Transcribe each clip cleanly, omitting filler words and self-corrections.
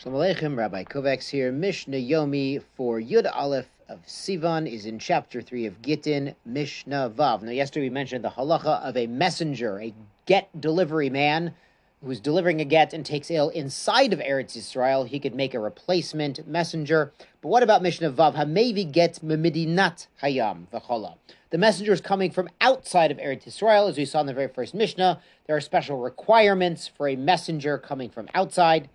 Shalom Aleichem, Rabbi Kovacs here. Mishnah Yomi for Yud Aleph of Sivan is in chapter 3 of Gittin, Mishnah Vav. Now, yesterday we mentioned the halacha of a messenger, a get delivery man who's delivering a get and takes ill inside of Eretz Yisrael. He could make a replacement messenger. But what about Mishnah Vav? Hamevi get memidinat hayam v'chola. The messenger is coming from outside of Eretz Yisrael. As we saw in the very first Mishnah, there are special requiremits for a messenger coming from outside.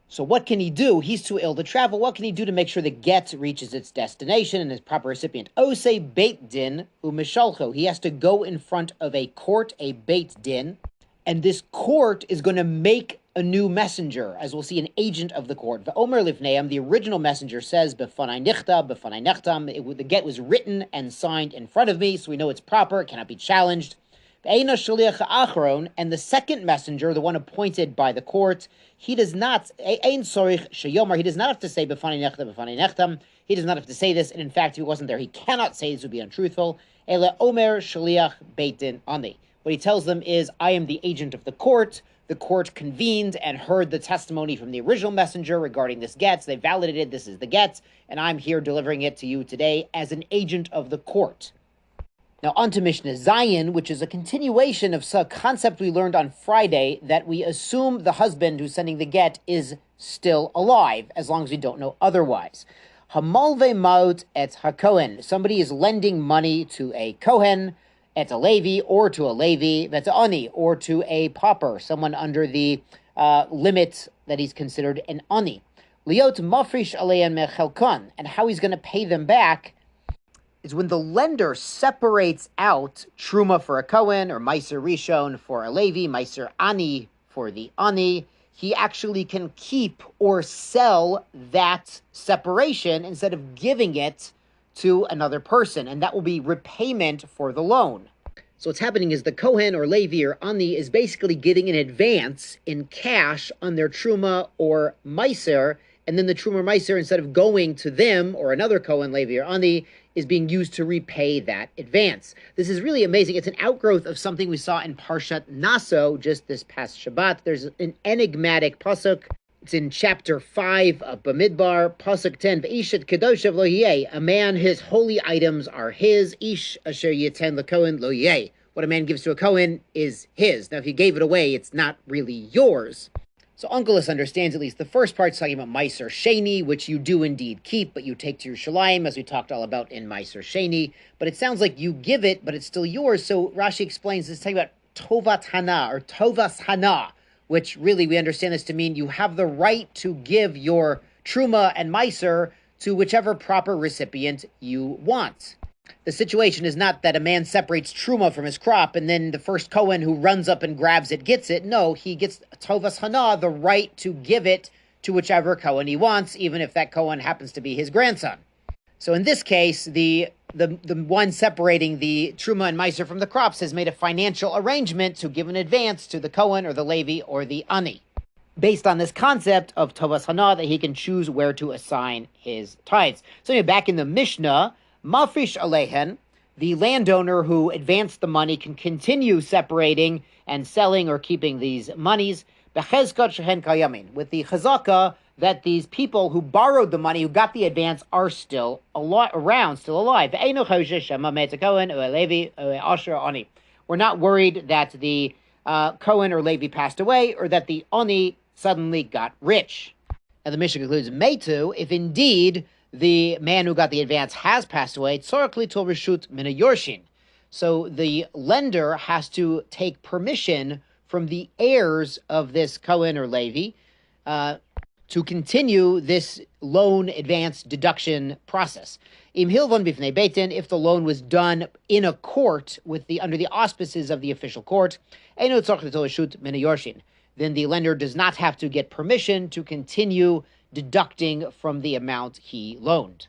So what can he do? He's too ill to travel. What can he do to make sure the get reaches its destination and his proper recipient? Osei beit din u'mishalcho. He has to go in front of a court, a beit din, and this court is going to make a new messenger, as we'll see, an agent of the court. V'omer livneim, the original messenger says, b'fanai nichta, b'fanai nechtam. The get was written and signed in front of me, so we know it's proper, it cannot be challenged. And the second messenger, the one appointed by the court, he does not have to say b'fanai nechta, b'fanai nechtam. He does not have to say this, and in fact, if he wasn't there, he cannot say this, would be untruthful. Ele omer shaliach beit din ani. What he tells them is, I am the agent of the court. The court convened and heard the testimony from the original messenger regarding this get. So they validated this is the get, and I'm here delivering it to you today as an agent of the court. Now, on to Mishnah Zayin, which is a continuation of a concept we learned on Friday, that we assume the husband who's sending the get is still alive, as long as we don't know otherwise. Hamalve maut et hakohen. Somebody is lending money to a kohen, et a Levi, or to a Levi, that's ani, or to a pauper, someone under the limit that he's considered an ani. Liot mafrish aleyan mechelkon. And how he's going to pay them back is when the lender separates out truma for a Kohen or Meiser Rishon for a Levi, Meiser Ani for the Ani, he actually can keep or sell that separation instead of giving it to another person, and that will be repayment for the loan. So what's happening is the Kohen or Levi or Ani is basically getting an advance in cash on their truma or Meiser, and then the truma or Meiser, instead of going to them or another Kohen, Levi or Ani, is being used to repay that advance. This is really amazing. It's an outgrowth of something we saw in Parshat Naso just this past Shabbat. There's an enigmatic pasuk. It's in chapter 5 of Bamidbar, pasuk 10. V'ishet kedoshav lo yeh. A man, his holy items are his. Ish asher yiten lekohen lo yeh. What a man gives to a Kohen is his. Now, if you gave it away, it's not really yours. So Onkelos understands at least the first part, talking about Meiser Sheni, which you do indeed keep, but you take to Yerushalayim, as we talked all about in Meiser Sheni. But it sounds like you give it, but it's still yours. So Rashi explains this, talking about Tovat Hana, or Tovas Hana, which really we understand this to mean you have the right to give your Truma and Meiser to whichever proper recipient you want. The situation is not that a man separates truma from his crop and then the first Kohen who runs up and grabs it gets it. No, he gets tovas hana, the right to give it to whichever Kohen he wants, even if that Kohen happens to be his grandson. So in this case, the one separating the truma and meiser from the crops has made a financial arrangement to give an advance to the Kohen or the Levi or the Ani, based on this concept of tovas hana, that he can choose where to assign his tithes. So back in the Mishnah, Mafrish Alehen, the landowner who advanced the money, can continue separating and selling or keeping these monies, bechezkat shehen kayamin, with the chazaka that these people who borrowed the money, who got the advance, are still around, still alive. We're not worried that the Kohen or Levi passed away, or that the Ani suddenly got rich. And the Mishnah concludes, Meitu, if indeed the man who got the advance has passed away, so the lender has to take permission from the heirs of this Kohen or Levi to continue this loan advance deduction process. If the loan was done in a court under the auspices of the official court, then the lender does not have to get permission to continue deducting from the amount he loaned.